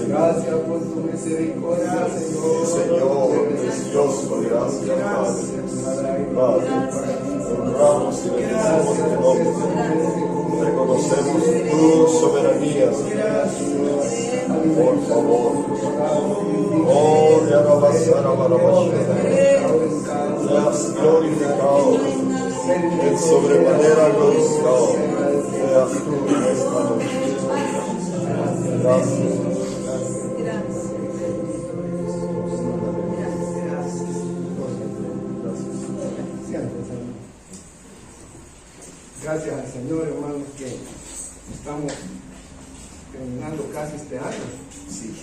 Gracias por tu misericordia, Señor. Señor, precioso, gracias, Padre. Padre, honramos y bendecimos tu nombre. Reconocemos tu soberanía, Señor. Por favor. Oh, ya no pasará seas glorificado. En sobremanera glorificado. Seas tú en esta noche. Gracias. Gracias al Señor, hermanos, que estamos terminando casi este año. Sí.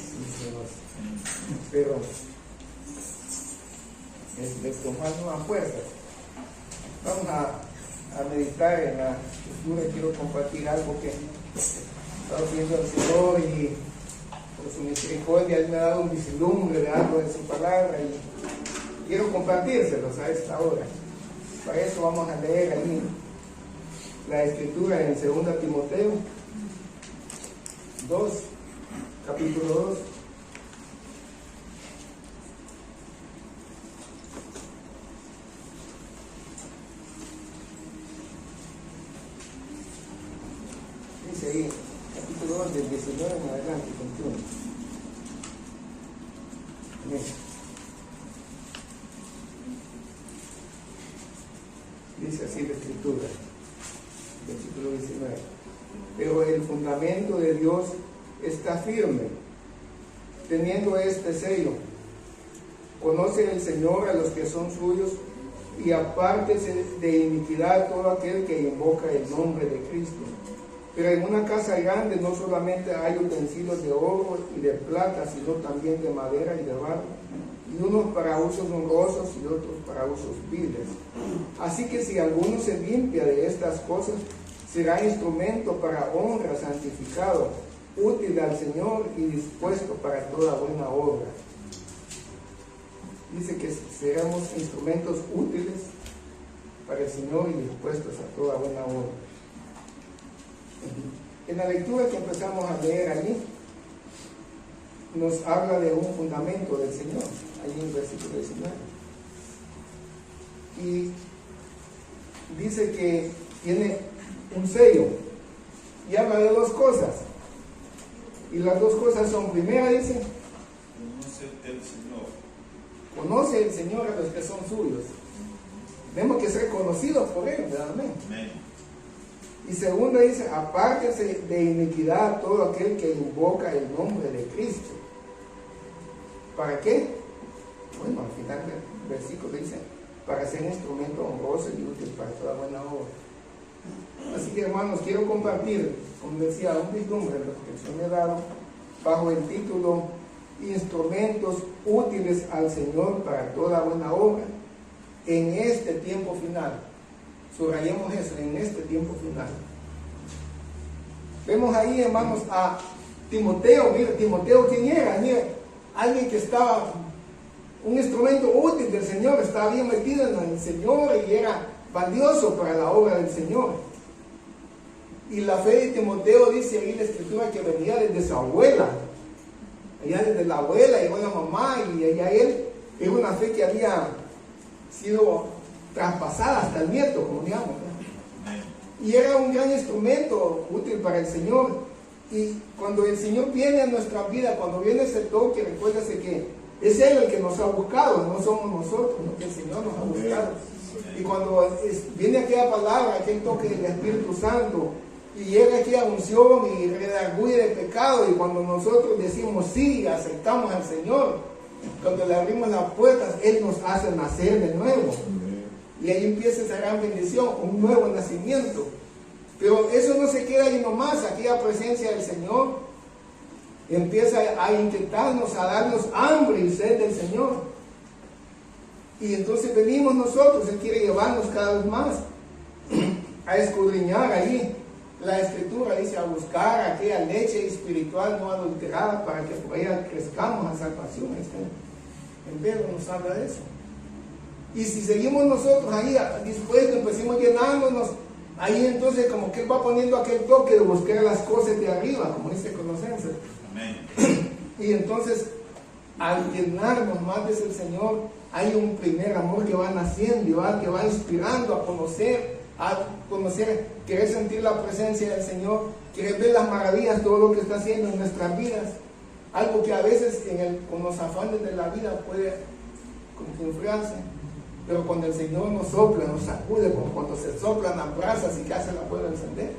Pero es de tomar nueva fuerza. Vamos a meditar en la escritura. Quiero compartir algo que estaba viendo al Señor y por su misericordia Él me ha dado un vislumbre de algo de su palabra y quiero compartírselos a esta hora. Para eso vamos a leer ahí la escritura en 2 Timoteo 2, capítulo 2. Dice ahí, capítulo 2, del 19 en adelante, continúa. Amén. Dice así la escritura. Versículo 19. Pero el fundamento de Dios está firme, teniendo este sello: conoce el Señor a los que son suyos, y apártese de iniquidad todo aquel que invoca el nombre de Cristo. Pero en una casa grande no solamente hay utensilios de oro y de plata, sino también de madera y de barro, y unos para usos honrosos y otros para usos viles. Así que si alguno se limpia de estas cosas, será instrumento para honra, santificado, útil al Señor y dispuesto para toda buena obra. Dice que seremos instrumentos útiles para el Señor y dispuestos a toda buena obra. En la lectura que empezamos a leer allí, nos habla de un fundamento del Señor, allí en el versículo 19. Y dice que tiene un sello, y habla de dos cosas. Y las dos cosas son: primera, dice, conoce el Señor a los que son suyos. Tenemos que ser conocidos por Él, ¿verdad? Amén. Y segunda, dice: apártese de iniquidad todo aquel que invoca el nombre de Cristo. ¿Para qué? Bueno, al final del versículo dice: para ser instrumento honroso y útil para toda buena obra. Así que, hermanos, quiero compartir, como decía, un vislumbre de lo que el Señor me ha dado bajo el título Instrumentos útiles al Señor para toda buena obra en este tiempo final. Subrayemos eso, en este tiempo final. Vemos ahí, hermanos, a Timoteo. Mira, Timoteo, ¿quién era? Mira, alguien que estaba, un instrumento útil del Señor, estaba bien metido en el Señor y era valioso para la obra del Señor. Y la fe de Timoteo, dice ahí la Escritura, que venía desde su abuela. Allá desde la abuela llegó la mamá, y allá él, era una fe que había sido traspasada hasta el nieto, como digamos, ¿no? Y era un gran instrumento útil para el Señor. Y cuando el Señor viene a nuestra vida, cuando viene ese toque, recuérdese que es Él el que nos ha buscado, no somos nosotros, no, que el Señor nos ha buscado. Y cuando viene aquella palabra, aquel toque del Espíritu Santo, y llega aquella unción y redarguye de pecado, y cuando nosotros decimos sí, aceptamos al Señor, cuando le abrimos las puertas, Él nos hace nacer de nuevo. Y ahí empieza esa gran bendición, un nuevo nacimiento. Pero eso no se queda ahí nomás, aquella presencia del Señor empieza a inquietarnos, a darnos hambre y sed del Señor. Y entonces venimos nosotros, Él quiere llevarnos cada vez más a escudriñar ahí la Escritura, dice, a buscar aquella leche espiritual no adulterada para que por ella crezcamos a salvación. En Pedro nos habla de eso. Y si seguimos nosotros ahí dispuestos, empecemos llenándonos, ahí entonces como que Él va poniendo aquel toque de buscar las cosas de arriba, como dice Colosenses. Amén. Y entonces, al llenarnos más de ese Señor, hay un primer amor que va naciendo y que va inspirando a conocer, querer sentir la presencia del Señor, querer ver las maravillas, todo lo que está haciendo en nuestras vidas. Algo que a veces con los afanes de la vida puede enfriarse, pero cuando el Señor nos sopla, nos sacude, como cuando se soplan las brasas y que hace la vuelve a encender,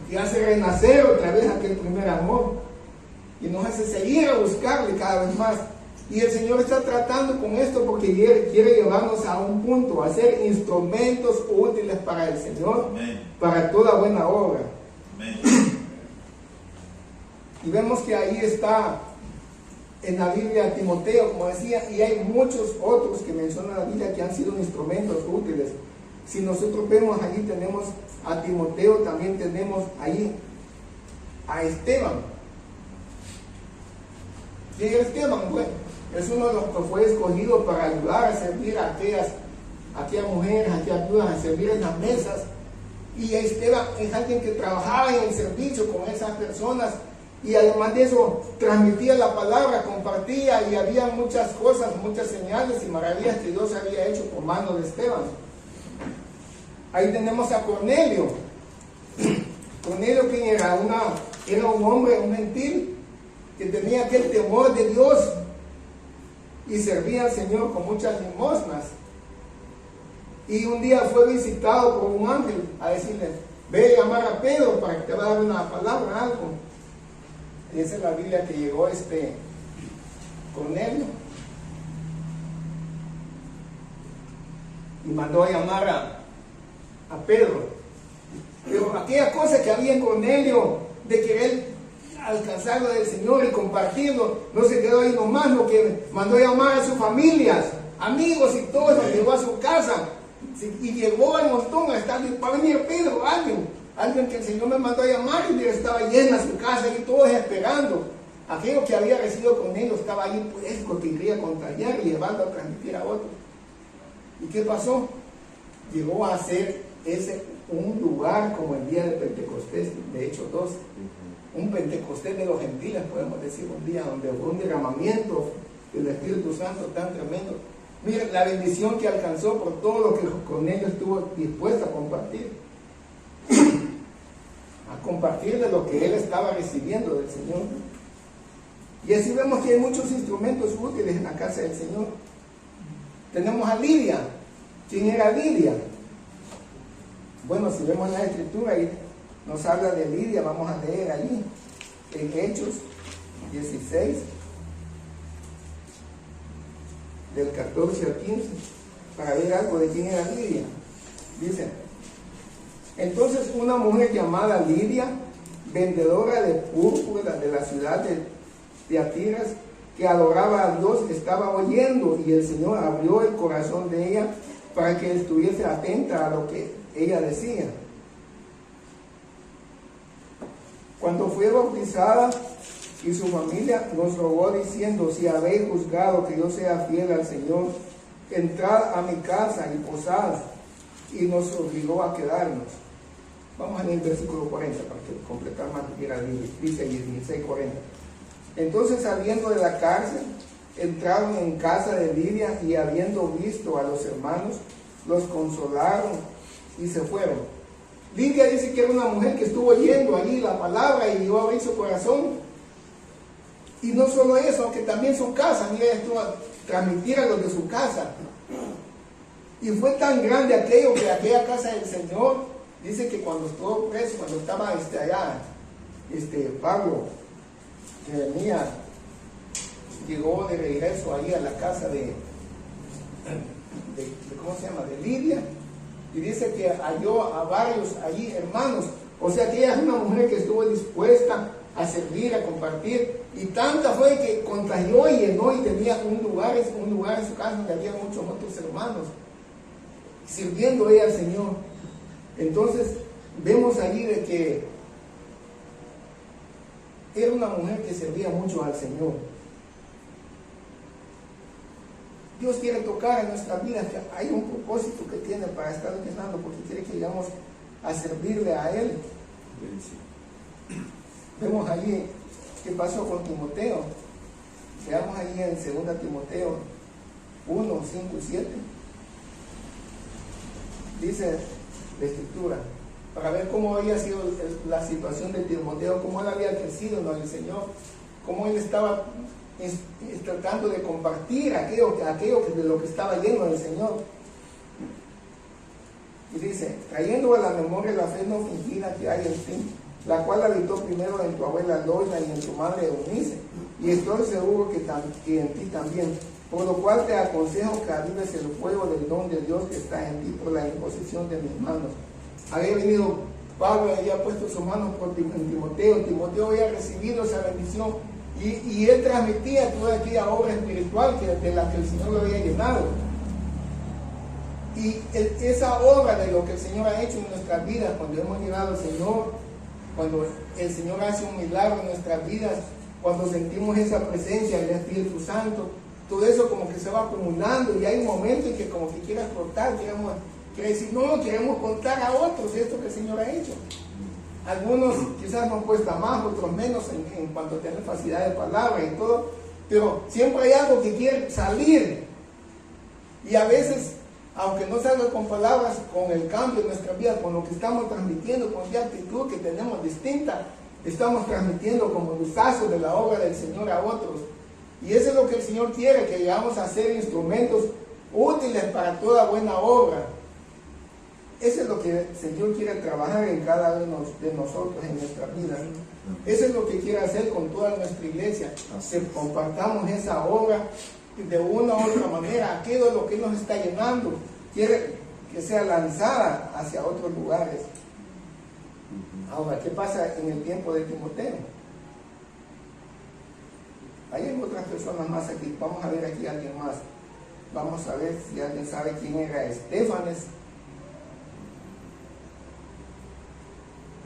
y hace renacer otra vez aquel primer amor, y nos hace seguir a buscarle cada vez más. Y el Señor está tratando con esto porque quiere llevarnos a un punto, a ser instrumentos útiles para el Señor. Amén. Para toda buena obra. Amén. Y vemos que ahí está en la Biblia Timoteo, como decía, y hay muchos otros que mencionan la Biblia que han sido instrumentos útiles. Si nosotros vemos allí, tenemos a Timoteo, también tenemos ahí a Esteban. ¿Quién es Esteban? Bueno, es uno de los que fue escogido para ayudar a servir a aquellas mujeres, a aquellas viudas, a servir en las mesas. Y Esteban es alguien que trabajaba en el servicio con esas personas, y además de eso transmitía la palabra, compartía, y había muchas cosas, muchas señales y maravillas que Dios había hecho por mano de Esteban. Ahí tenemos a Cornelio. Cornelio, quien era un hombre, un gentil, que tenía aquel temor de Dios y servía al Señor con muchas limosnas. Y un día fue visitado por un ángel a decirle: ve a llamar a Pedro para que te va a dar una palabra, algo. Y esa es la Biblia que llegó Cornelio y mandó a llamar a Pedro. Pero aquella cosa que había en Cornelio de querer alcanzarlo del Señor y compartirlo, no se quedó ahí nomás, lo que mandó a llamar a sus familias, amigos y todos, los llevó a su casa, y llegó al montón a estar, va a venir Pedro, alguien que el Señor me mandó a llamar, y estaba llena su casa y todos esperando. Aquello que había recibido con ellos estaba ahí, pues, porque quería contagiar y llevando a transmitir a otros. ¿Y qué pasó? Llegó a ser un lugar como el día de Pentecostés, de Hechos 2, un Pentecostés de los gentiles, podemos decir, un día donde hubo un derramamiento del Espíritu Santo tan tremendo. Miren la bendición que alcanzó por todo lo que con ellos estuvo dispuesto a compartir. A compartir de lo que él estaba recibiendo del Señor. Y así vemos que hay muchos instrumentos útiles en la casa del Señor. Tenemos a Lidia. ¿Quién era Lidia? Bueno, si vemos la Escritura ahí nos habla de Lidia, vamos a leer allí en Hechos 16 del 14 al 15 para ver algo de quién era Lidia. Dice: entonces una mujer llamada Lidia, vendedora de púrpura de la ciudad de Tiatiras, que adoraba a Dios, estaba oyendo, y el Señor abrió el corazón de ella para que estuviese atenta a lo que ella decía. cuando fue bautizada y su familia nos rogó diciendo: si habéis juzgado que yo sea fiel al Señor, entrad a mi casa y posad, y nos obligó a quedarnos. Vamos a leer el versículo 40 para que completar más que quiera. Dice 16:40. Entonces, saliendo de la cárcel, entraron en casa de Lidia, y habiendo visto a los hermanos, los consolaron y se fueron. Lidia dice que era una mujer que estuvo oyendo allí la palabra y dio a abrir su corazón. Y no solo eso, que también su casa, mira, estuvo a transmitir a los de su casa. Y fue tan grande aquello que aquella casa del Señor, dice que cuando estuvo preso, cuando estaba allá, Pablo, que venía, llegó de regreso ahí a la casa de ¿cómo se llama? De Lidia, y dice que halló a varios allí hermanos. O sea que ella es una mujer que estuvo dispuesta a servir, a compartir, y tanta fue que contagió y llenó, y tenía un lugar en su casa donde había muchos otros hermanos sirviendo ella al Señor. Entonces vemos allí de que era una mujer que servía mucho al Señor. Dios quiere tocar en nuestras vidas, que hay un propósito que tiene para estar llenando, porque quiere que llegamos a servirle a Él. Vemos allí qué pasó con Timoteo. Veamos allí en 2 Timoteo 1, 5 y 7. Dice la Escritura, para ver cómo había sido la situación de Timoteo, cómo él había crecido en el Señor, cómo él estaba tratando de compartir aquello de lo que estaba lleno del Señor. Y dice: trayendo a la memoria la fe no fingida que hay en ti, la cual habitó primero en tu abuela Loida y en tu madre Eunice, y estoy seguro que en ti también, por lo cual te aconsejo que avives el fuego del don de Dios que está en ti por la imposición de mis manos. Había venido Pablo y había puesto sus manos en Timoteo. Timoteo había recibido esa bendición, y él transmitía toda aquella obra espiritual de la que el Señor lo había llenado. Y esa obra de lo que el Señor ha hecho en nuestras vidas, cuando hemos llegado al Señor, cuando el Señor hace un milagro en nuestras vidas, cuando sentimos esa presencia del Espíritu Santo, todo eso como que se va acumulando, y hay momentos en que como que quieras cortar, quiere decir, no, queremos contar a otros esto que el Señor ha hecho. Algunos quizás nos cuesta más, otros menos en cuanto a tener facilidad de palabra y todo, pero siempre hay algo que quiere salir. Y a veces, aunque no salga con palabras, con el cambio de nuestra vida, con lo que estamos transmitiendo, con la actitud que tenemos distinta, estamos transmitiendo como luzazos de la obra del Señor a otros. Y eso es lo que el Señor quiere, que llegamos a ser instrumentos útiles para toda buena obra. Eso es lo que el Señor quiere trabajar en cada uno de nosotros, en nuestra vida. Eso es lo que quiere hacer con toda nuestra iglesia, que compartamos esa obra de una u otra manera. Aquello es lo que Él nos está llenando, quiere que sea lanzada hacia otros lugares. Ahora, ¿qué pasa en el tiempo de Timoteo? Hay otras personas más aquí. Vamos a ver aquí a alguien más. Vamos a ver si alguien sabe quién era Estefanes.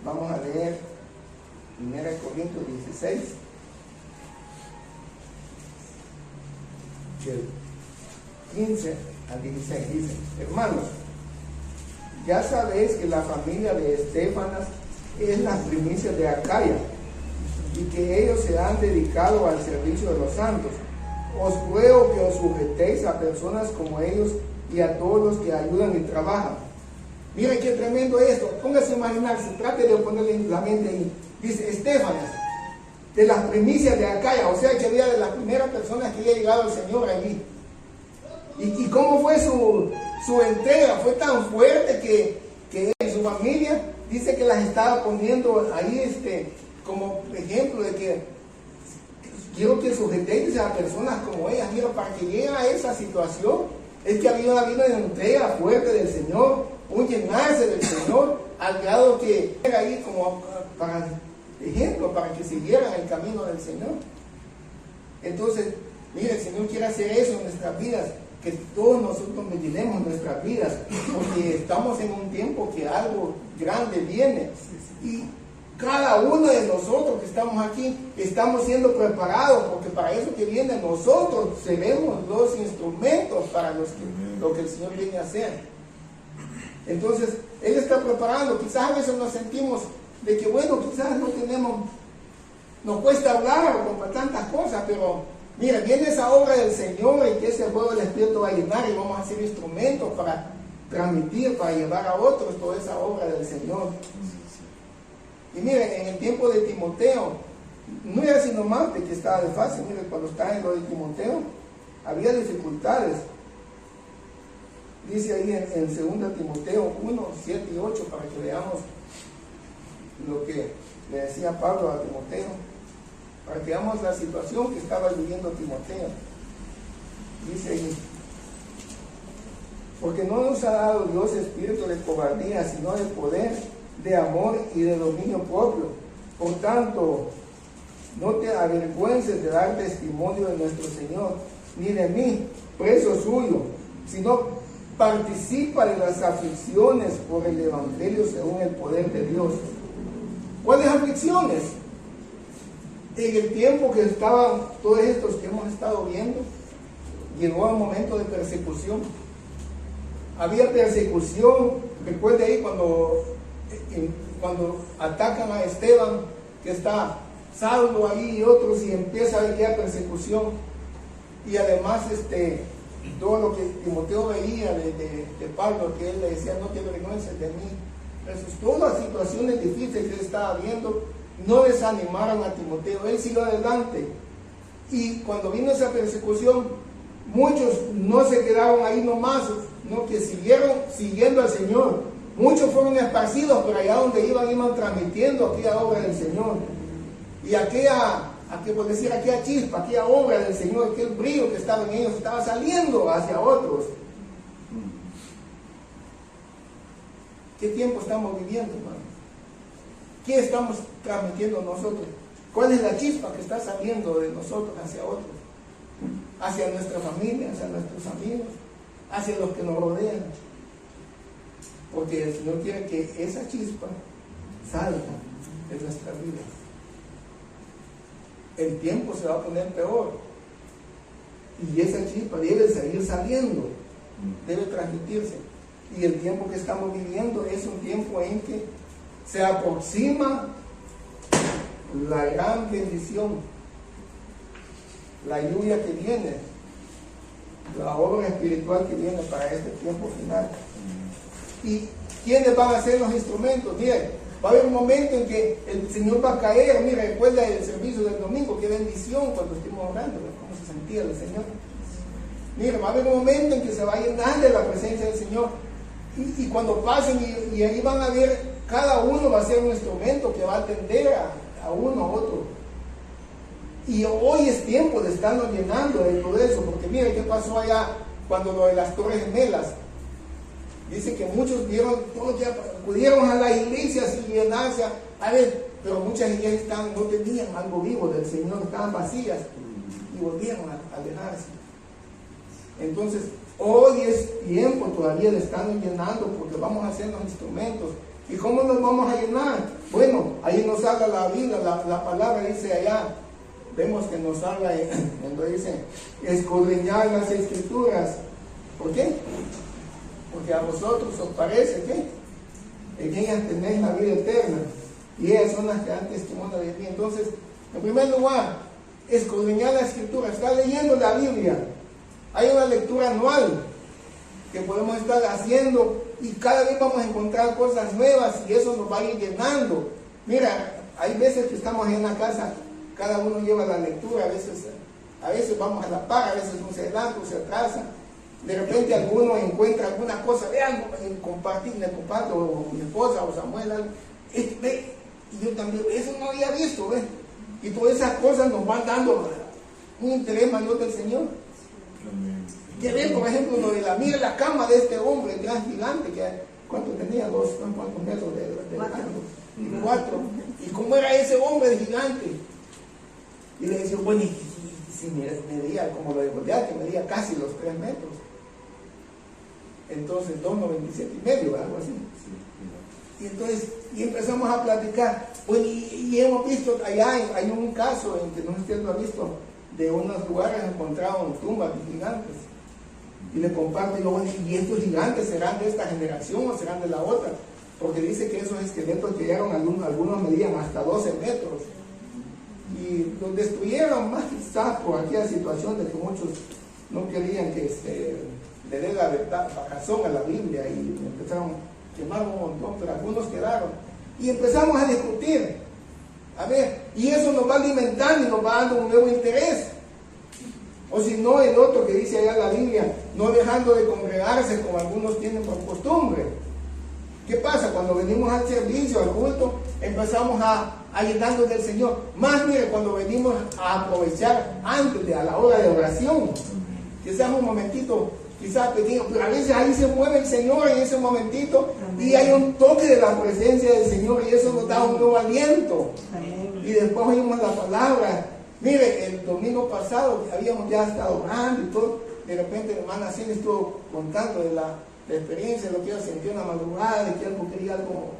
Vamos a leer 1 Corintios 16, del 15 al 16. Dice: hermanos, ya sabéis que la familia de Estefanas es la primicia de Acaya, y que ellos se han dedicado al servicio de los santos. Os ruego que os sujetéis a personas como ellos y a todos los que ayudan y trabajan. Miren qué tremendo esto. Póngase a imaginarse, trate de ponerle la mente ahí. Dice: Estefanas, de las primicias de Acaya, o sea que había de las primeras personas que había llegado al Señor allí. ¿Y cómo fue su entrega? Fue tan fuerte que en su familia dice que las estaba poniendo ahí como ejemplo de que quiero que sujetéis a personas como ellas. Mira, para que lleguen a esa situación es que había una entrega fuerte del Señor, un llenarse del Señor, al grado que era ahí como para ejemplo, para que siguieran el camino del Señor. Entonces, mire, el Señor quiere hacer eso en nuestras vidas, que todos nosotros medilemos nuestras vidas, porque estamos en un tiempo que algo grande viene. Y Cada uno de nosotros que estamos aquí estamos siendo preparados, porque para eso que viene nosotros seremos los instrumentos para lo que el Señor viene a hacer. Entonces, Él está preparando. Quizás a veces nos sentimos de que, bueno, quizás no tenemos, nos cuesta hablar con tantas cosas, pero mira, viene esa obra del Señor y que ese fuego del Espíritu va a llenar y vamos a ser instrumentos para transmitir, para llevar a otros toda esa obra del Señor. Y miren, en el tiempo de Timoteo, no era sino más de que estaba de fácil. Miren, cuando estaba en lo de Timoteo, había dificultades. Dice ahí en 2 Timoteo 1, 7 y 8, para que veamos lo que le decía Pablo a Timoteo, para que veamos la situación que estaba viviendo Timoteo. Dice ahí: porque no nos ha dado Dios espíritu de cobardía, sino de poder, de amor y de dominio propio. Por tanto, no te avergüences de dar testimonio de nuestro Señor, ni de mí, preso suyo, sino participa de las aflicciones por el Evangelio según el poder de Dios. ¿Cuáles aflicciones? En el tiempo que estaban todos estos que hemos estado viendo, llegó un momento de persecución. Había persecución. Recuerde ahí cuando atacan a Esteban, que está Saulo ahí y otros, y empieza a haber persecución. Y además todo lo que Timoteo veía de Pablo, que él le decía: no te avergüences de mí. Entonces, todas las situaciones difíciles que él estaba viendo no desanimaron a Timoteo. Él siguió adelante. Y cuando vino esa persecución, muchos no se quedaron ahí nomás, no, que siguieron siguiendo al Señor. Muchos fueron esparcidos, pero allá donde iban transmitiendo aquella obra del Señor. Y aquella chispa, aquella obra del Señor, aquel brillo que estaba en ellos, estaba saliendo hacia otros. ¿Qué tiempo estamos viviendo, hermano? ¿Qué estamos transmitiendo nosotros? ¿Cuál es la chispa que está saliendo de nosotros hacia otros? Hacia nuestra familia, hacia nuestros amigos, hacia los que nos rodean. Porque el Señor quiere que esa chispa salga de nuestra vida. El tiempo se va a poner peor. Y esa chispa debe seguir saliendo, debe transmitirse. Y el tiempo que estamos viviendo es un tiempo en que se aproxima la gran bendición, la lluvia que viene, la obra espiritual que viene para este tiempo final. ¿Y quiénes van a ser los instrumentos? Miren, va a haber un momento en que el Señor va a caer. Mira, recuerda el servicio del domingo, qué bendición cuando estuvimos orando, cómo se sentía el Señor. Mira, va a haber un momento en que se va a llenar de la presencia del Señor. Y cuando pasen y ahí van a ver, cada uno va a ser un instrumento que va a atender a uno a otro. Y hoy es tiempo de estarnos llenando de todo eso, porque mire qué pasó allá cuando lo de las Torres Gemelas. Dice que muchos vieron, todos que acudieron a las iglesias y llenarse, pero muchas iglesias no tenían algo vivo del Señor, estaban vacías y volvieron a alejarse. Entonces, hoy es tiempo todavía de estarnos llenando, porque vamos a hacer los instrumentos. ¿Y cómo nos vamos a llenar? Bueno, ahí nos habla la Biblia, la palabra dice allá, vemos que nos habla cuando dice escudriñar las Escrituras. ¿Por qué? Porque a vosotros os parece que en ellas tenéis la vida eterna, y ellas son las que dan testimonio de mí. Entonces, en primer lugar, escudriñar la Escritura, estar leyendo la Biblia. Hay una lectura anual que podemos estar haciendo y cada vez vamos a encontrar cosas nuevas y eso nos va a ir llenando. Mira, hay veces que estamos en la casa, cada uno lleva la lectura, a veces vamos a la par, a veces uno se adelanta, se atrasa. De repente alguno encuentra alguna cosa, vean, le comparto, o mi esposa o Samuel, y yo también, eso no había visto, ¿ves? Y todas esas cosas nos van dando un interés mayor del Señor. Que ven, por ejemplo, mira la cama de este hombre, el gran gigante, que ¿cuánto tenía? ¿Cuántos metros de largo? 4. ¿Y cómo era ese hombre gigante? Y le decía, bueno, y si medía como lo de Goliat, que medía casi los 3 metros. Entonces, 2,97 y medio, algo así. Y empezamos a platicar. Pues, y hemos visto, allá hay un caso en que no sé si usted lo ha visto, de unos lugares encontraron tumbas de gigantes. Y le comparto, y digo, ¿y estos gigantes serán de esta generación o serán de la otra? Porque dice que esos esqueletos llegaron, algunos medían hasta 12 metros. Y los destruyeron más quizás por aquella situación de que muchos no querían que le dé la razón a la Biblia y empezaron a quemar un montón, pero algunos quedaron. Y empezamos a discutir. A ver, y eso nos va alimentando y nos va dando un nuevo interés. O si no, el otro que dice allá la Biblia, no dejando de congregarse como algunos tienen por costumbre. ¿Qué pasa? Cuando venimos al servicio, al culto, empezamos a llenarnos del Señor. Más mire, cuando venimos a aprovechar antes a la hora de oración, quizás un momentito, quizás pequeño, pero a veces ahí se mueve el Señor en ese momentito. Amén. Y hay un toque de la presencia del Señor y eso nos da un nuevo aliento. Amén. Y después oímos la palabra. Mire, el domingo pasado habíamos ya estado orando y todo, de repente la hermana Cine estuvo contando de la experiencia, de lo que ella sintió en la madrugada, de que algo quería algo.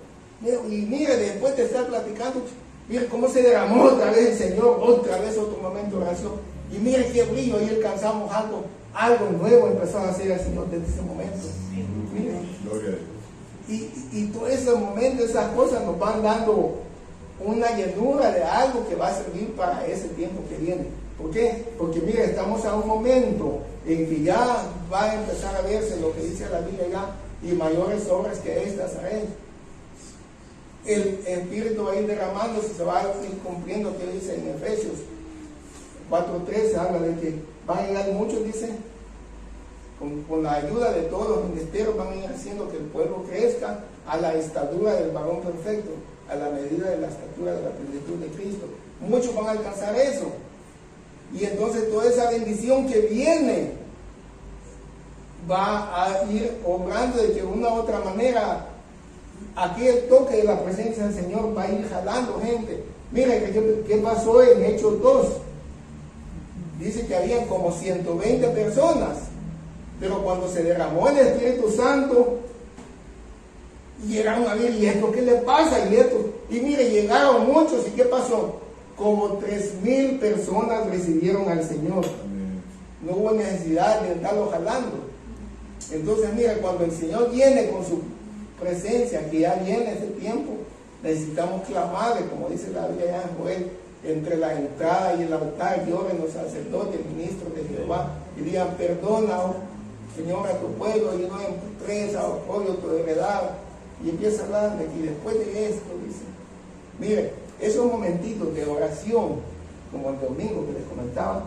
Y mire, después de estar platicando, mire cómo se derramó otra vez el Señor, otra vez otro momento de oración. Y mire qué brillo, y alcanzamos algo nuevo empezó a hacer el Señor desde ese momento. Mire. Y todo ese momento, esas cosas nos van dando una llenura de algo que va a servir para ese tiempo que viene. ¿Por qué? Porque mire, estamos a un momento en que ya va a empezar a verse lo que dice la Biblia ya, y mayores obras que estas haré. El Espíritu va a ir derramándose, se va a ir cumpliendo, que dice en Efesios 4:13, habla de que van a llegar muchos, dice, con la ayuda de todos los ministerios van a ir haciendo que el pueblo crezca a la estatura del varón perfecto, a la medida de la estatura de la plenitud de Cristo. Muchos van a alcanzar eso. Y entonces toda esa bendición que viene va a ir obrando de que de una u otra manera aquí el toque de la presencia del Señor va a ir jalando gente. Miren, ¿qué pasó en Hechos 2? Dice que habían como 120 personas, pero cuando se derramó el Espíritu Santo, llegaron a ver, ¿y esto qué le pasa? Y mire, llegaron muchos, ¿y qué pasó? Como 3,000 personas recibieron al Señor. No hubo necesidad de andarlo jalando. Entonces, mira, cuando el Señor viene con su presencia, que ya viene ese tiempo, necesitamos clamarle, como dice la Biblia ya en Joel, entre la entrada y el altar, lloren los sacerdotes, ministros de Jehová, y digan, perdona, oh, Señor, a tu pueblo, y no en presa, o pollo, tu heredad, y empieza a hablar de que después de esto, dice, mire, esos momentitos de oración, como el domingo que les comentaba,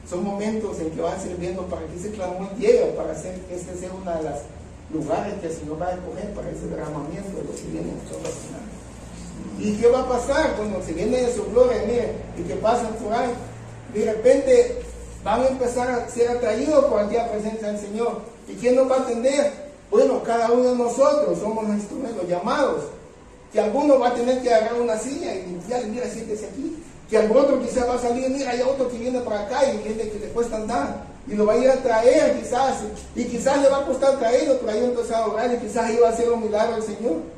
son momentos en que van sirviendo para que ese clamor llegue, para hacer que este sea uno de los lugares que el Señor va a escoger para ese derramamiento de lo que viene en todas las semanas. ¿Y qué va a pasar cuando se viene de su gloria? Mire, y que pasan por ahí, de repente van a empezar a ser atraídos por aquella presencia del Señor. ¿Y quién nos va a atender? Bueno, cada uno de nosotros somos los instrumentos llamados. Que alguno va a tener que agarrar una silla y limpiar, mira, siéntese aquí. Que al otro quizás va a salir, mira, hay otro que viene para acá y viene que le cuesta andar. Y lo va a ir a traer quizás, y quizás le va a costar traerlo, pero ahí va a empezar a orar y quizás ahí va a hacer un milagro al Señor.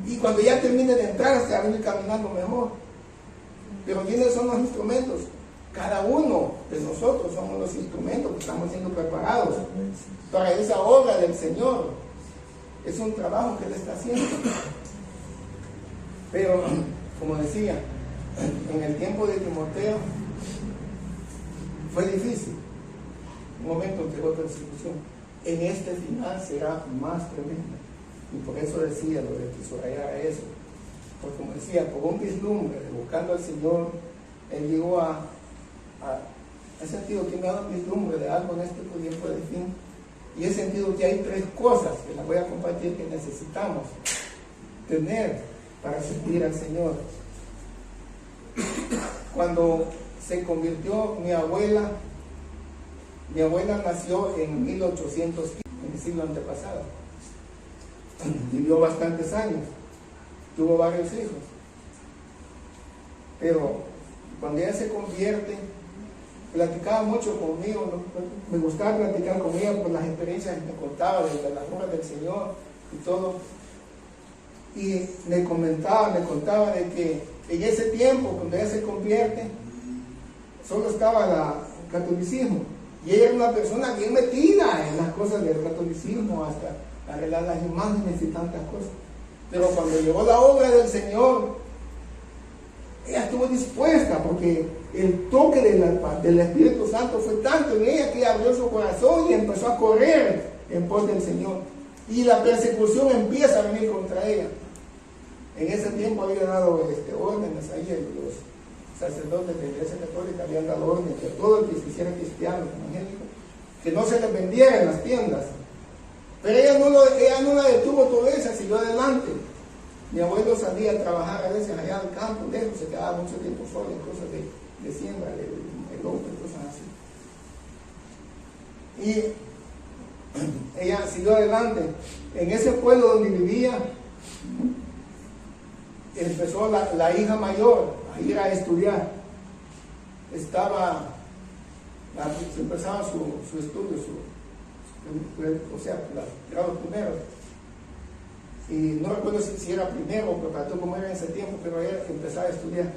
Y cuando ya termine de entrar, se va a venir caminando mejor. Pero ¿quiénes son los instrumentos? Cada uno de nosotros somos los instrumentos que estamos siendo preparados para esa obra del Señor. Es un trabajo que Él está haciendo. Pero, como decía, en el tiempo de Timoteo fue difícil. Un momento que hubo persecución. En este final será más tremendo. Y por eso decía lo de que subrayara eso. Porque como decía, por un vislumbre, buscando al Señor, Él llegó he sentido que me ha dado un vislumbre de algo en este tiempo de fin. Y he sentido que hay 3 cosas que las voy a compartir que necesitamos tener para servir al Señor. Cuando se convirtió mi abuela nació en 1815, en el siglo antepasado. Vivió bastantes años, tuvo varios hijos. Pero cuando ella se convierte, platicaba mucho conmigo, ¿no? Me gustaba platicar con ella por las experiencias que me contaba de las obras del Señor y todo. Y me contaba de que en ese tiempo, cuando ella se convierte, solo estaba el catolicismo. Y ella era una persona bien metida en las cosas del catolicismo, hasta arreglar las imágenes y tantas cosas. Pero cuando llegó la obra del Señor, ella estuvo dispuesta, porque el toque del Espíritu Santo fue tanto en ella que ella abrió su corazón y empezó a correr en pos del Señor. Y la persecución empieza a venir contra ella. En ese tiempo había dado órdenes ahí, los sacerdotes de la Iglesia Católica habían dado órdenes que todo el que se hiciera cristiano, evangélico, que no se les vendiera en las tiendas. Pero ella no la detuvo todo eso, siguió adelante. Mi abuelo salía a trabajar a veces allá al campo, lejos, se quedaba mucho tiempo solo en cosas de siembra, el hombre, cosas así. Y ella siguió adelante. En ese pueblo donde vivía, empezó la hija mayor a ir a estudiar. Se empezaba su estudio, o sea, los grados primeros. Y no recuerdo si era primero o preparatorio como era en ese tiempo, pero ella empezaba a estudiar.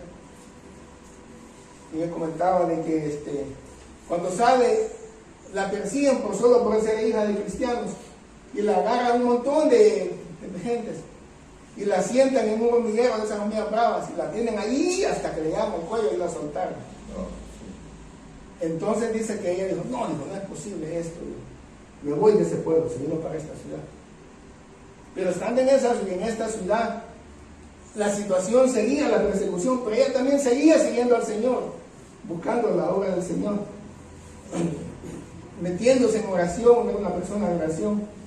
Y me comentaba de que cuando sale, la persiguen solo por ser hija de cristianos, y la agarran un montón de gentes y la sientan en un hormiguero de esas hormigas bravas y la tienen ahí hasta que le llaman el cuello y la soltaron. Entonces dice que ella dijo, no es posible esto, me voy de ese pueblo, se vino para esta ciudad. Pero estando en esta ciudad, la situación seguía, la persecución, pero ella también seguía siguiendo al Señor, buscando la obra del Señor, metiéndose en oración, era una persona de oración.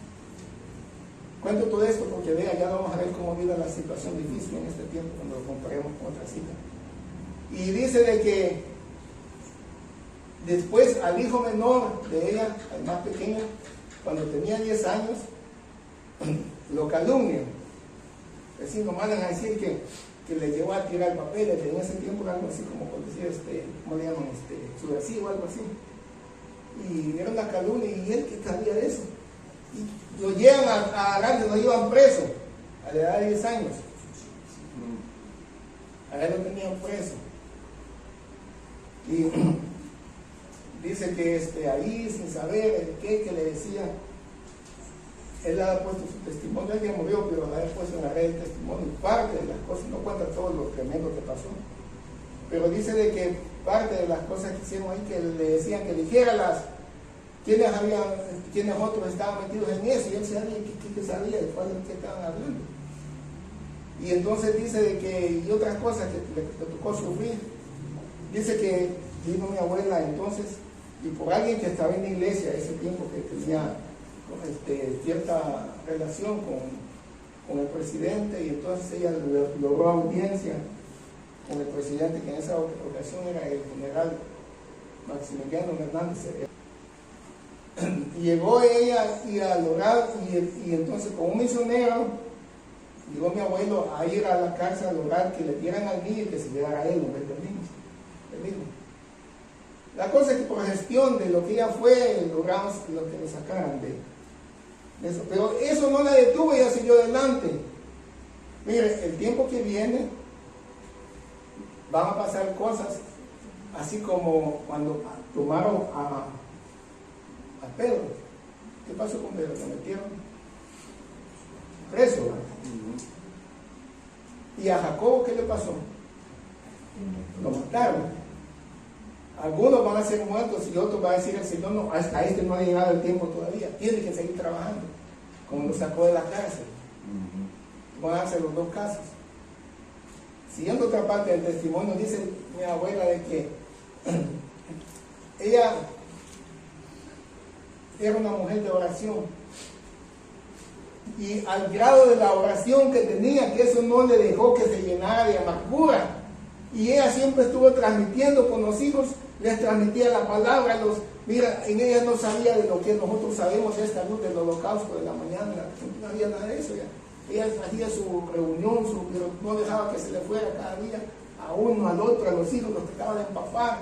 Cuento todo esto porque vea, ya vamos a ver cómo vive la situación difícil en este tiempo cuando lo comparemos con otra cita. Y dice de que después al hijo menor de ella, al más pequeño, cuando tenía 10 años, lo calumnian. Es decir, lo mandan a decir que le llevó a tirar papeles, en ese tiempo era algo así como por decir, ¿cómo le llaman? Subversivo, algo así. Y era una calumnia, y él que sabía de eso. Y lo llevan a agarrar, lo llevan preso a la edad de 10 años. A él lo tenían preso. Y dice que ahí, sin saber qué le decía, él ha puesto su testimonio, él ya murió, pero ha puesto en la red el testimonio, parte de las cosas, no cuenta todo lo tremendo que pasó, pero dice de que parte de las cosas que hicieron ahí, que le decían que dijera quiénes otros estaban metidos en eso, y él sabía que sabía de cuál que estaban hablando. Y entonces dice de que, y otras cosas que le tocó sufrir, dice que vino mi abuela entonces, y por alguien que estaba en la iglesia ese tiempo, que tenía cierta relación con el presidente, y entonces ella logró audiencia con el presidente, que en esa ocasión era el general Maximiliano Hernández. Y llegó ella y a lograr, y entonces con un misionero llegó mi abuelo a ir a la cárcel a lograr que le dieran al niño y que se llevara a él en vez del mismo. La cosa es que por gestión de lo que ella fue, logramos lo que le sacaran de eso. Pero eso no la detuvo, ella siguió adelante. Mire, el tiempo que viene van a pasar cosas así como cuando tomaron a Pedro. ¿Qué pasó con Pedro? Lo metieron preso. ¿Y a Jacobo qué le pasó? Lo mataron. Algunos van a ser muertos y otros van a decir el Señor, no, hasta no ha llegado el tiempo todavía, tiene que seguir trabajando, como lo sacó de la cárcel. Van a ser los dos casos. Siguiendo otra parte del testimonio, dice mi abuela de que ella era una mujer de oración, y al grado de la oración que tenía, que eso no le dejó que se llenara de amargura, y ella siempre estuvo transmitiendo con los hijos, les transmitía la palabra, mira, en ella no sabía de lo que nosotros sabemos de esta luz del holocausto de la mañana, no había nada de eso ya. Ella hacía su reunión, pero no dejaba que se le fuera cada día a uno, al otro, a los hijos, los trataba de empapar.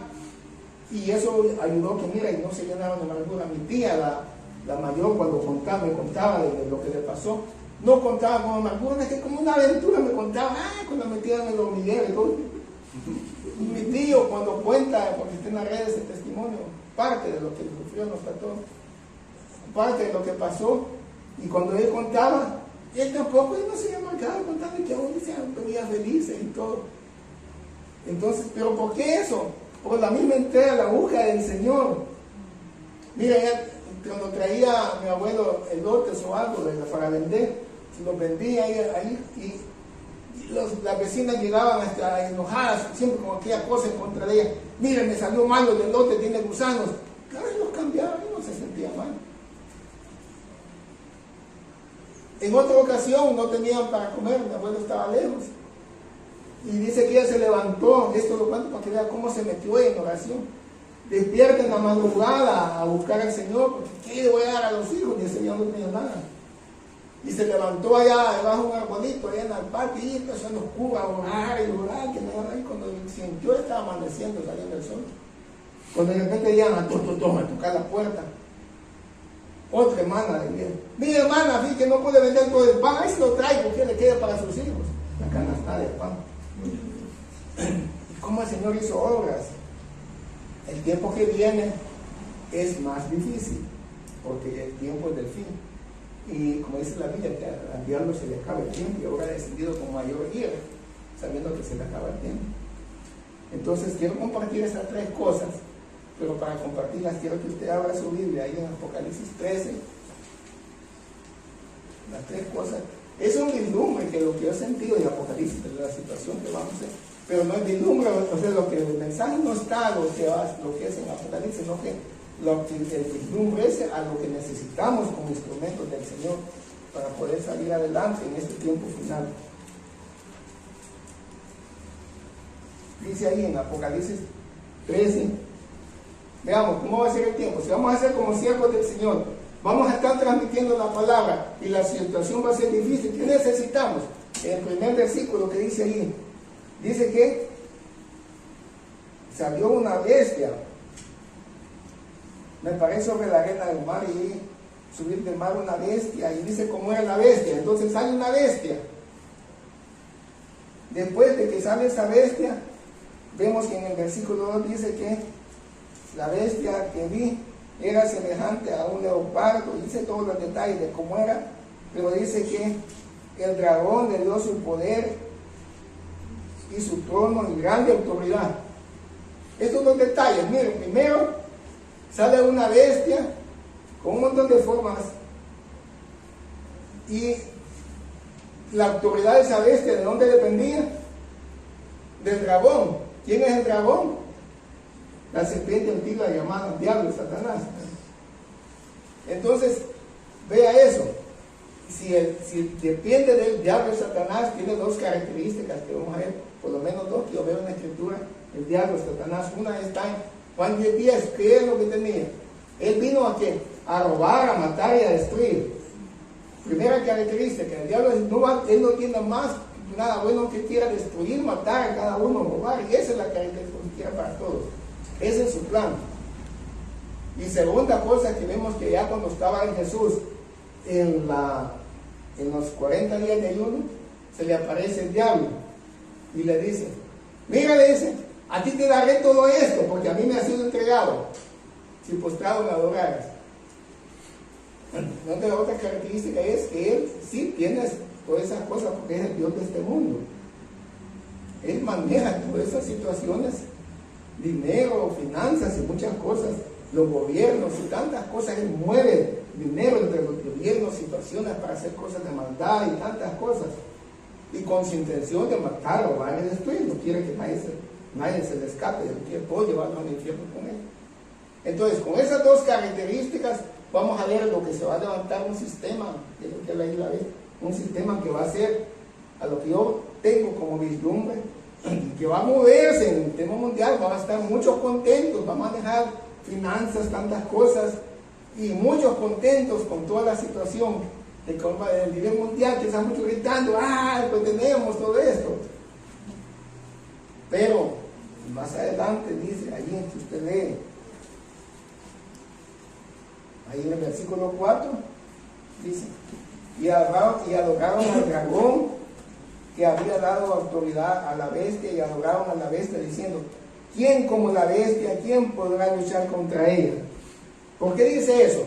Y eso ayudó que, mira, y no se llenaron de amargura. Mi tía, la mayor, cuando me contaba de lo que le pasó, no contaba como me acuerdo, es que como una aventura me contaban, cuando metían en el hormiguero y todo. Y mi tío cuando cuenta, porque está en las redes el testimonio, parte de lo que sufrió, nos trató, parte de lo que pasó, y cuando él contaba, él tampoco, él no se había marcado contando que aún se veía felices y todo. Entonces, ¿pero por qué eso? Por la misma entrega, la aguja del Señor. Mira, cuando traía a mi abuelo elotes o algo para vender, se los vendía ahí y las vecinas llegaban hasta enojadas, siempre con aquella cosa en contra de ella. Mira, me salió malo el elote, tiene gusanos. Cada vez los cambiaba y no se sentía mal. En otra ocasión no tenían para comer, mi abuelo estaba lejos. Y dice que ella se levantó, esto lo cuento para que vea cómo se metió en oración. Despierta en la madrugada a buscar al Señor, porque ¿qué le voy a dar a los hijos? Y el Señor no tenía nada. Y se levantó allá debajo de un arbolito, allá en el patio, y empezó en oscura a orar y orar, que no era ahí. Cuando sintió, estaba amaneciendo, saliendo el sol. Cuando de repente llegan a tocar la puerta. Otra hermana le dijo: mi hermana, fíjate que no puede vender todo el pan, ahí se lo traigo, que le quede para sus hijos. La canasta de pan. ¿Cómo el Señor hizo obras? El tiempo que viene es más difícil, porque el tiempo es del fin. Y como dice la Biblia, que al diablo se le acaba el tiempo y ahora ha descendido con mayor ira, sabiendo que se le acaba el tiempo. Entonces quiero compartir esas tres cosas, pero para compartirlas quiero que usted abra su Biblia ahí en Apocalipsis 13. Las tres cosas. Es un vislumbre que lo que yo he sentido en Apocalipsis, de la situación que vamos a hacer, pero no es vislumbre, o sea, lo que el mensaje no está lo que es en Apocalipsis, sino que el vislumbre es a lo que necesitamos como instrumentos del Señor para poder salir adelante en este tiempo final. Dice ahí en Apocalipsis 13, veamos cómo va a ser el tiempo. Si vamos a ser como siervos del Señor, vamos a estar transmitiendo la palabra y la situación va a ser difícil. ¿Qué necesitamos? En el primer versículo que dice ahí, dice que salió una bestia, me parece, sobre la arena del mar, y subir del mar una bestia, y dice cómo era la bestia. Entonces sale una bestia. Después de que sale esa bestia, vemos que en el versículo 2 dice que la bestia que vi era semejante a un leopardo, y dice todos los detalles de cómo era, pero dice que el dragón le dio su poder y su trono y grande autoridad. Estos son los detalles. Miren, primero sale una bestia con un montón de formas, y la autoridad de esa bestia, ¿de dónde dependía? Del dragón. ¿Quién es el dragón? La serpiente antigua llamada diablo, Satanás. Entonces, vea eso. Si depende del diablo, Satanás tiene dos características que vamos a ver, por lo menos dos que yo veo en la escritura. El diablo, Satanás, una está en Juan 10:10. ¿Qué es lo que tenía? Él vino a ¿qué? A robar, a matar y a destruir. Primera característica, el diablo él no tiene más nada bueno que quiera destruir, matar a cada uno, robar, y esa es la característica que quiere para todos. Ese es su plan. Y segunda cosa que vemos, que ya cuando estaba en Jesús en los 40 días de ayuno, se le aparece el diablo y le dice: mira, le dice, a ti te daré todo esto porque a mí me ha sido entregado si postrado me adoraras. La otra característica es que él sí tiene todas esas cosas porque es el Dios de este mundo. Él maneja todas esas situaciones, dinero, finanzas y muchas cosas, los gobiernos y tantas cosas. Él mueve dinero entre los gobiernos, situaciones para hacer cosas de maldad y tantas cosas, y con su intención de matar, robar y destruir. No quiere que nadie se le escape, él quiere todo llevarlo al infierno con él. Entonces, con esas dos características vamos a ver lo que se va a levantar, un sistema, que es lo que leí la vez, un sistema que va a ser, a lo que yo tengo como vislumbre, que va a moverse en el tema mundial. Van a estar muchos contentos, va a manejar finanzas, tantas cosas, y muchos contentos con toda la situación del nivel mundial, que están muchos gritando: pues tenemos todo esto. Pero más adelante dice, ahí en que usted lee, ahí en el versículo 4, dice: y adoraron al dragón que había dado autoridad a la bestia, y adoraron a la bestia diciendo: ¿quién como la bestia? ¿Quién podrá luchar contra ella? ¿Por qué dice eso?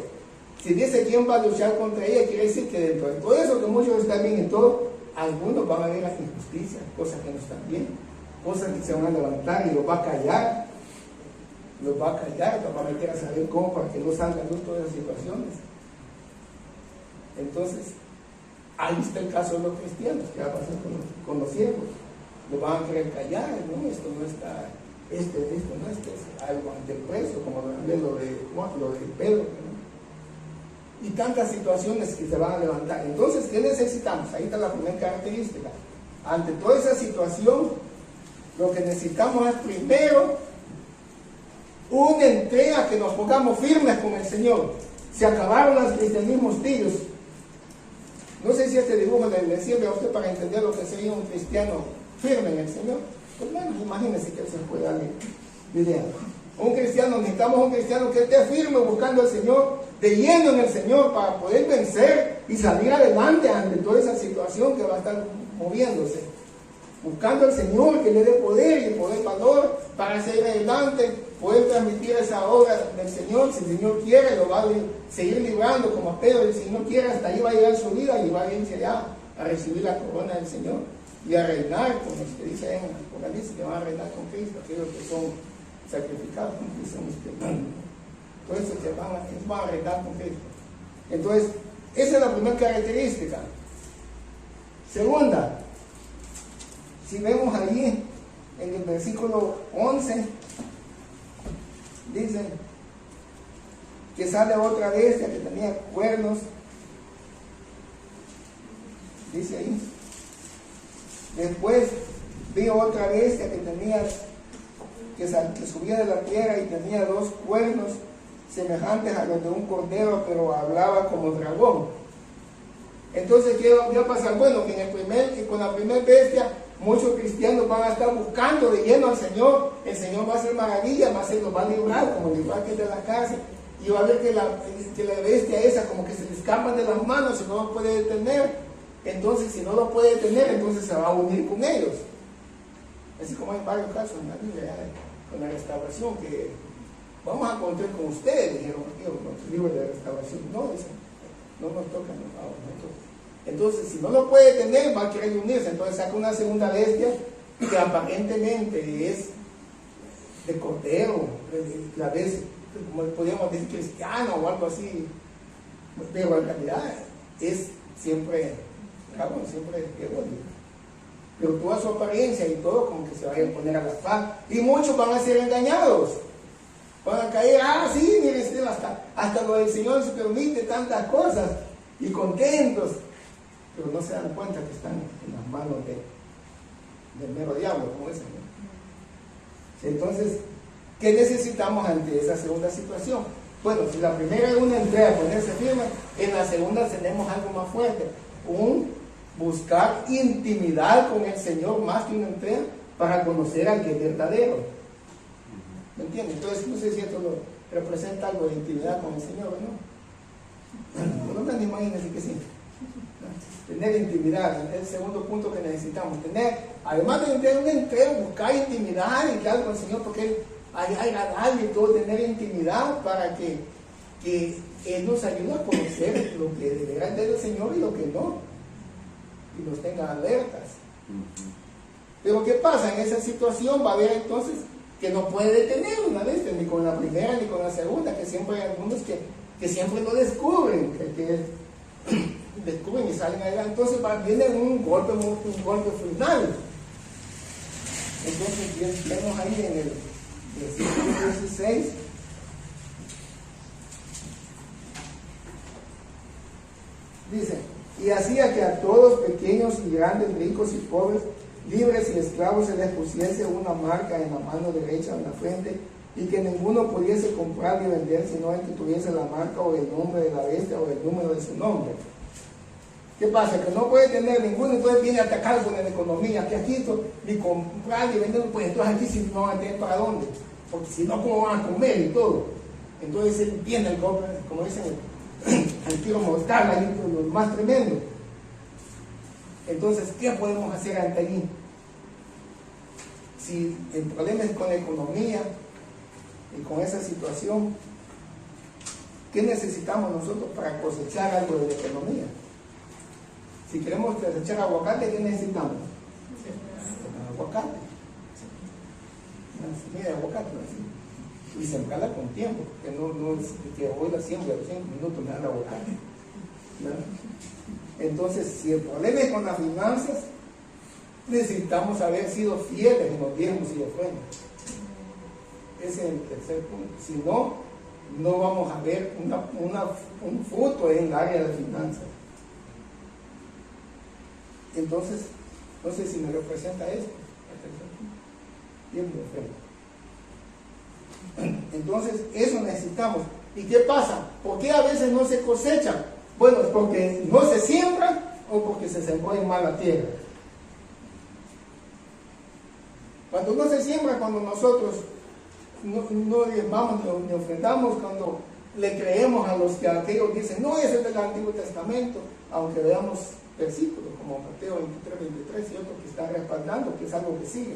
Si dice quién va a luchar contra ella, quiere decir que dentro de todo eso que muchos están bien y todo, algunos van a ver las injusticias, cosas que no están bien, cosas que se van a levantar y los va a callar, los va a meter a saber cómo para que no salgan luz todas las situaciones. Entonces, ahí está el caso de los cristianos, que va a pasar con los siervos. Los van a querer callar, no, esto no está, esto no está, es algo ante el precio, como lo de Pedro, ¿no? Y tantas situaciones que se van a levantar. Entonces, ¿qué necesitamos? Ahí está la primera característica. Ante toda esa situación, lo que necesitamos es primero una entrega, que nos pongamos firmes con el Señor. Se acabaron los cristianismos tibios. No sé si este dibujo le sirve a usted para entender lo que sería un cristiano firme en el Señor. Pues bueno, imagínense que se puede darle idea. Un cristiano, necesitamos un cristiano que esté firme buscando al Señor, de lleno en el Señor, para poder vencer y salir adelante ante toda esa situación que va a estar moviéndose. Buscando al Señor que le dé poder y poder valor para seguir adelante, poder transmitir esa obra del Señor. Si el Señor quiere, lo va a seguir librando como Pedro. El Señor quiere, hasta ahí va a llegar su vida y va a irse allá a recibir la corona del Señor y a reinar, como se dice en Apocalipsis, que van a reinar con Cristo, aquellos que son sacrificados con Cristo. Entonces, que van a reinar con Cristo. Entonces, esa es la primera característica. Segunda, si vemos allí en el versículo 11, dice que sale otra bestia que tenía cuernos. Dice ahí: después vi otra bestia que subía de la tierra y tenía 2 cuernos semejantes a los de un cordero, pero hablaba como dragón. Entonces, ¿qué va a pasar? Bueno, que con la primera bestia muchos cristianos van a estar buscando de lleno al Señor. El Señor va a hacer maravillas, los va a librar, como libró aquel de la cárcel, y va a ver que la bestia esa como que se le escapan de las manos y no lo puede detener. Entonces, si no lo puede detener, entonces se va a unir con ellos. Así como hay varios casos en la Biblia, con la restauración, que vamos a encontrar con ustedes, dijeron los libros de restauración. No, dicen, no nos tocan a nosotros. Entonces, si no lo puede tener, va a querer unirse. Entonces saca una segunda bestia que aparentemente es de cordero, la vez, como podríamos decir, cristiano o algo así, pero en realidad es siempre dragón, siempre diabólico. Pero toda su apariencia y todo como que se vaya a poner a la paz. Y muchos van a ser engañados. Van a caer, sí, miren, hasta lo del Señor se permite tantas cosas, y contentos, pero no se dan cuenta que están en las manos del mero diablo, como dicen, ¿no? Entonces, ¿qué necesitamos ante esa segunda situación? Bueno, si la primera es una entrega, ponerse firme, en la segunda tenemos algo más fuerte, un buscar intimidad con el Señor más que una entrega, para conocer al que es verdadero. ¿Me entiendes? Entonces, no sé si esto representa algo de intimidad con el Señor, ¿no? Por lo menos imagínense que sí. Tener intimidad, es el segundo punto que necesitamos. Tener, además de tener una entrega, buscar intimidad y tal con el Señor, porque hay agradable y todo, tener intimidad para que Él nos ayude a conocer lo que de verdad es del Señor y lo que no, y nos tenga alertas. Pero ¿qué pasa? En esa situación va a haber entonces que no puede detener una vez, ni con la primera ni con la segunda, que siempre hay algunos que siempre lo descubren, que descubren y salen adelante. Entonces viene un golpe final. Entonces vemos ahí en el versículo 16, dice: y hacía que a todos, pequeños y grandes, ricos y pobres, libres y esclavos, se les pusiese una marca en la mano derecha o en la frente, y que ninguno pudiese comprar ni vender sino el que tuviese la marca o el nombre de la bestia o el número de su nombre. ¿Qué pasa? Que no puede tener ninguno, entonces viene a atacar con la economía, que aquí ni comprar ni vender, pues entonces aquí sí no van a tener para dónde, porque si no, ¿cómo van a comer y todo? Entonces él viene el golpe, como dicen, al tiro mortal, ahí lo más tremendo. Entonces, ¿qué podemos hacer ante allí? Si el problema es con la economía y con esa situación, ¿qué necesitamos nosotros para cosechar algo de la economía? Si queremos cosechar aguacate, ¿qué necesitamos? Aguacate. Una semilla de aguacate, ¿no? Y sembrarla con tiempo, que no es que hoy la siembra, los 5 minutos me dan aguacate, ¿no? Entonces, si el problema es con las finanzas, necesitamos haber sido fieles en los diezmos y ofrendas. Ese es el tercer punto. Si no, no vamos a ver un fruto en el área de finanzas. Entonces, no sé si me representa esto. Diezmo y ofrenda. Entonces, eso necesitamos. ¿Y qué pasa? ¿Por qué a veces no se cosecha? Bueno, es porque no se siembra o porque se sembró en mala tierra. Cuando no se siembra, cuando nosotros no diezmamos ni ofrendamos, cuando le creemos a los que aquellos dicen, no, ese es del Antiguo Testamento, aunque veamos versículos como Mateo 23, 23 y otros que están respaldando, que es algo que sigue.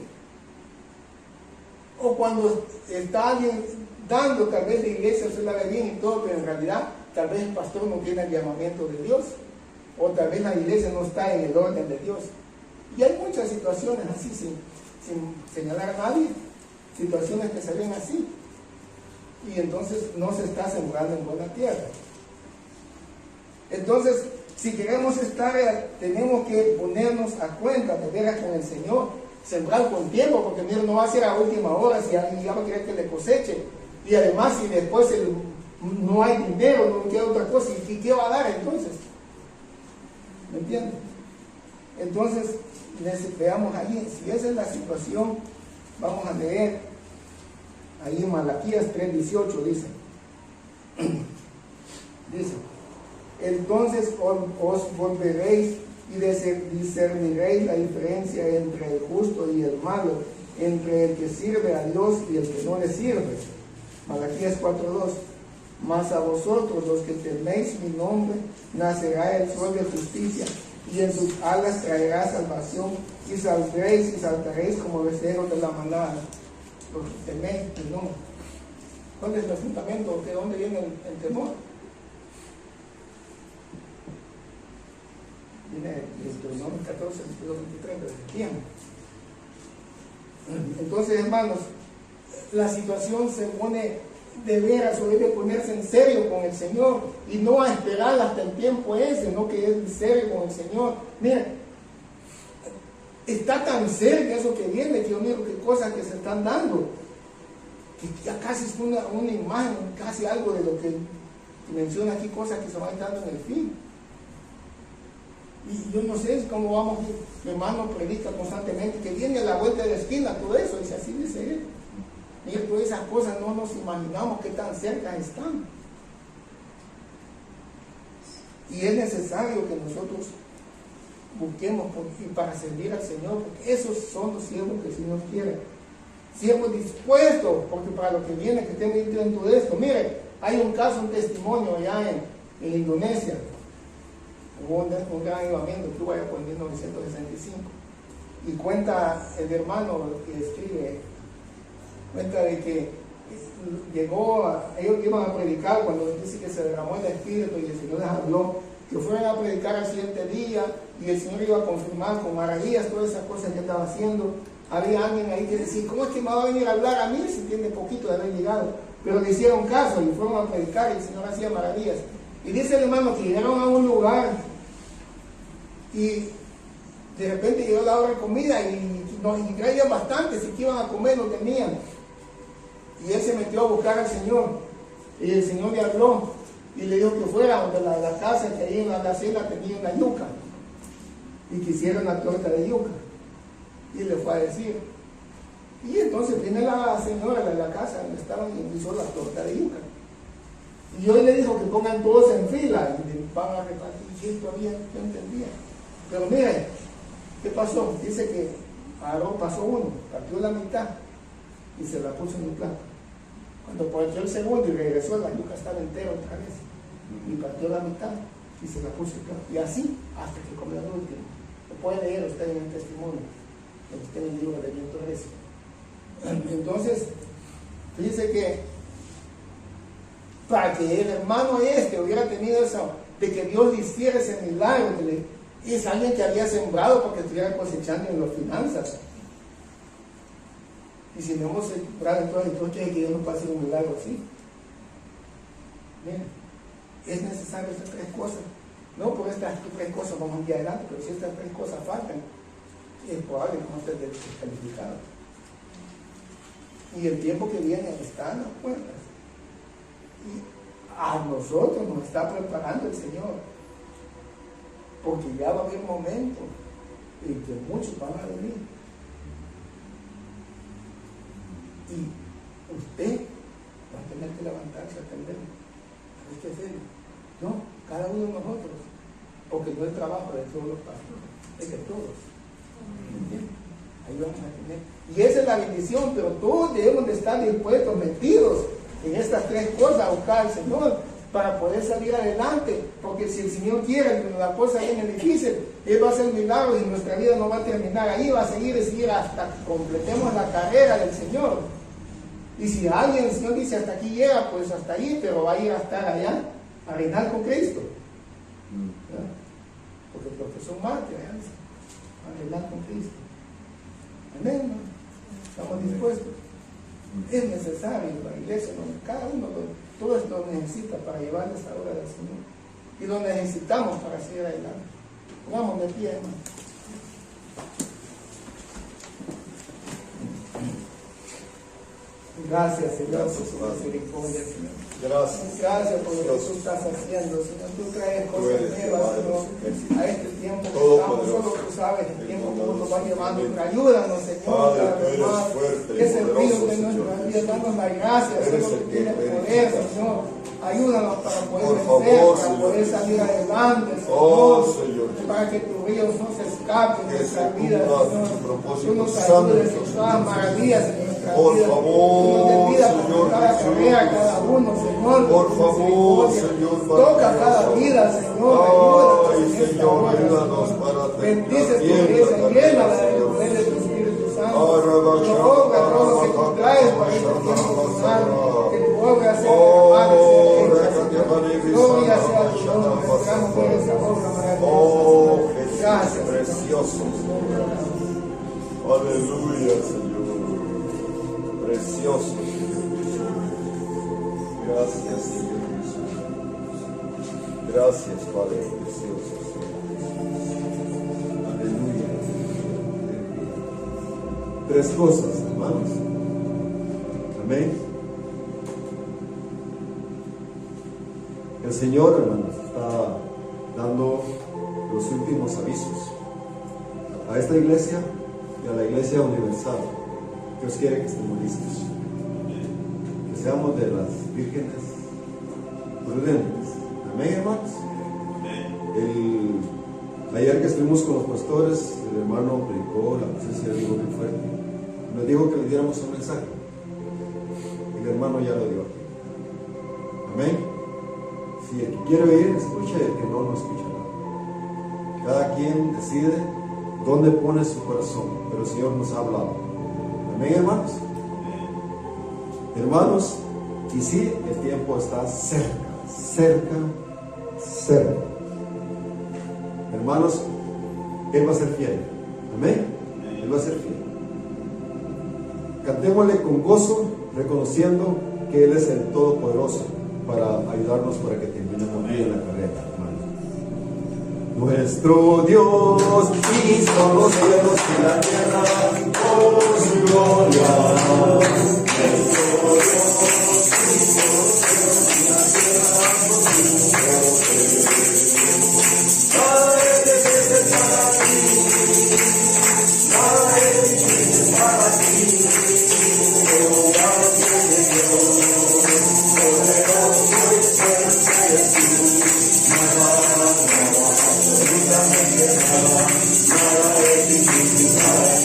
O cuando está alguien dando, tal vez la iglesia se la ve bien y todo, pero en realidad tal vez el pastor no tiene el llamamiento de Dios, o tal vez la iglesia no está en el orden de Dios. Y hay muchas situaciones así, sin señalar a nadie, situaciones que se ven así, y entonces no se está sembrando en buena tierra. Entonces, si queremos estar, tenemos que ponernos a cuenta de veras con el Señor, sembrar con tiempo, porque mira, no va a ser a última hora si alguien ya va a querer que le coseche, y además si después no hay dinero, no queda otra cosa, ¿y qué va a dar entonces? ¿Me entiendes? Entonces, veamos allí, si esa es la situación, vamos a leer ahí en Malaquías 3:18, dice, entonces os volveréis y discerniréis la diferencia entre el justo y el malo, entre el que sirve a Dios y el que no le sirve. Malaquías 4:2, mas a vosotros los que teméis mi nombre, nacerá el sol de justicia, y en sus alas traerá salvación, y saldréis y saltaréis como becerros de la manada. Los que teméis mi nombre. ¿Cuál es el fundamento? ¿De dónde viene el temor? Viene de Deuteronomio 14, 23, desde tiempo. Entonces, hermanos, la situación se pone de veras, o debe ponerse en serio con el Señor y no a esperar hasta el tiempo ese, no que es en serio con el Señor. Miren, está tan cerca eso que viene, que yo miro qué cosas que se están dando, que ya casi es una imagen, casi algo de lo que menciona aquí, cosas que se van dando en el fin. Y yo no sé cómo vamos, mi hermano predica constantemente que viene a la vuelta de la esquina, todo eso, y así dice él. Mira, todas esas cosas no nos imaginamos qué tan cerca están. Y es necesario que nosotros busquemos para servir al Señor, porque esos son los siervos que el Señor quiere. Siervos dispuestos, porque para lo que viene, que estén dentro de esto. Mire, hay un caso, un testimonio allá en Indonesia. Hubo un gran avivamiento que hubo allá por 1965. Y cuenta el hermano que escribe, cuenta de que ellos iban a predicar cuando dice que se derramó el Espíritu y el Señor les habló, que fueron a predicar al siguiente día y el Señor iba a confirmar con maravillas todas esas cosas que estaba haciendo. Había alguien ahí que decía, ¿cómo es que me va a venir a hablar a mí si tiene poquito de haber llegado? Pero le hicieron caso y fueron a predicar y el Señor hacía maravillas. Y dice el hermano que llegaron a un lugar y de repente llegó la hora de comida y traían bastante, si que iban a comer no tenían. Y él se metió a buscar al Señor y el Señor le habló y le dijo que fuera donde la casa que ahí en la cena tenía una yuca y que hiciera una torta de yuca, y le fue a decir. Y entonces viene la señora de la casa donde estaban y hizo la torta de yuca, y hoy le dijo que pongan todos en fila y le van a repartir. Y él todavía no entendía, pero miren ¿qué pasó? Dice que Aarón pasó uno, partió la mitad y se la puso en un plato. Cuando partió el segundo y regresó, la yuca estaba entera otra vez. y partió la mitad y se la puso y así hasta que comió el último. Lo puede leer usted en el testimonio, en el libro de Viento Recio. Entonces, fíjese que para que el hermano hubiera tenido eso, de que Dios le hiciera ese milagro, es alguien que había sembrado porque estuviera cosechando en las finanzas. Y si no hemos sembrado entonces quiere que Dios nos pueda hacer un milagro así. Miren, es necesario estas tres cosas. No por estas tres cosas vamos a ir adelante, pero si estas tres cosas faltan, es probable que no esté descalificado. Y el tiempo que viene está en las puertas. Y a nosotros nos está preparando el Señor. Porque ya va a haber un momento en que muchos van a venir. Y usted va a tener que levantarse a atenderlo. Hay que hacerlo. No, cada uno de nosotros. Porque no es trabajo de todos los pastores, es de todos. ¿Entiendes? Ahí vamos a tener. Y esa es la bendición, pero todos debemos de estar dispuestos, metidos en estas tres cosas, a buscar al Señor para poder salir adelante. Porque si el Señor quiere que la cosa viene difícil, Él va a hacer milagros y nuestra vida no va a terminar ahí, va a seguir hasta que completemos la carrera del Señor. Y si alguien, el Señor dice hasta aquí llega, pues hasta ahí, pero va a ir a estar allá, a reinar con Cristo. ¿Ya? Porque los que son mártires, van a reinar con Cristo. Amén, ¿no? Estamos dispuestos. Es necesario, la iglesia, cada uno, todo esto lo necesita para llevar esa obra del Señor. Y lo necesitamos para seguir adelante. Vamos de pie, hermano. Gracias, Señor, por su misericordia, Señor. Gracias por lo que tú estás haciendo, Señor. Tú traes cosas nuevas, Señor, a este tiempo que estamos. Solo tú sabes el tiempo que nos va llevando. Ayúdanos, Señor, cada vez más. Ese río de nuestra vida, danos la gracia, Señor, que tiene poder, Señor. Ayúdanos para poder vencer, para poder salir adelante, Señor. Para que tus ríos no se escapen de nuestra vida, Señor. Tú nos ayudes en todas maravillas, Señor. Por favor, Señor Jesús, cada uno, Señor, por favor, Señor, toca cada vida, Señor, ay, Señor, ayúdanos para bendice tu iglesia, llénala del poder de tu Espíritu Santo, obra todo lo que tú traes para este tiempo final, que tu obra sea derramada, gloria sea tu nombre, esperamos por esa obra maravillosa. Gracias, precioso, aleluya, Señor. Precioso. Gracias, Señor Jesús. Gracias, Padre precioso. Aleluya. Tres cosas, hermanos. Amén. El Señor, hermanos, está dando los últimos avisos a esta iglesia y a la iglesia universal. Dios quiere que estemos listos, que seamos de las vírgenes prudentes. Amén, hermanos. Ayer que estuvimos con los pastores, el hermano predicó, la presencia de Dios muy fuerte. Nos dijo que le diéramos un mensaje. El hermano ya lo dio aquí. Amén. Si el que quiere oír, escucha, y el que no, no escuchará. Cada quien decide dónde pone su corazón, pero el Señor nos ha hablado. Amén, hermanos. Hermanos, y sí, el tiempo está cerca. Hermanos, Él va a ser fiel. Amén. Él va a ser fiel. Cantémosle con gozo, reconociendo que Él es el Todopoderoso para ayudarnos para que terminemos bien la carrera, hermanos. Nuestro Dios hizo los cielos y la tierra por su gloria. Nuestro Dios hizo los cielos y la tierra por su poder. Nada es difícil para ti, nada es difícil para ti. Jehová es Dios, poderoso y fuerte es tú. Nada es difícil para ti.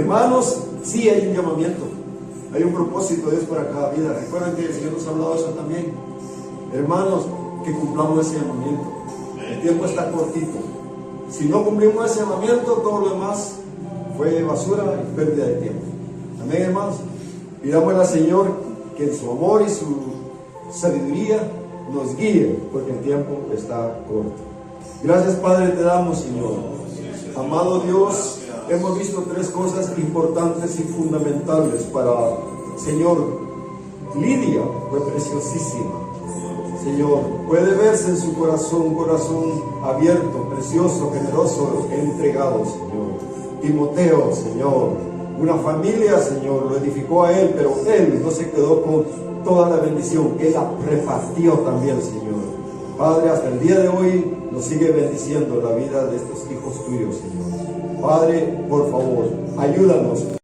Hermanos, sí hay un llamamiento, hay un propósito de Dios para cada vida. Recuerden que el Señor nos ha hablado de eso también. Hermanos, que cumplamos ese llamamiento. El tiempo está cortito. Si no cumplimos ese llamamiento, todo lo demás fue basura y pérdida de tiempo. Amén, hermanos. Pidámosle al Señor que en su amor y su sabiduría nos guíe, porque el tiempo está corto. Gracias, Padre, te damos, Señor. Amado Dios, hemos visto tres cosas importantes y fundamentales para, Señor, Lidia fue preciosísima. Señor, puede verse en su corazón, un corazón abierto, precioso, generoso, entregado, Señor. Timoteo, Señor, una familia, Señor, lo edificó a él, pero él no se quedó con toda la bendición, él la repartió también, Señor. Padre, hasta el día de hoy nos sigue bendiciendo la vida de estos hijos tuyos, Señor. Padre, por favor, ayúdanos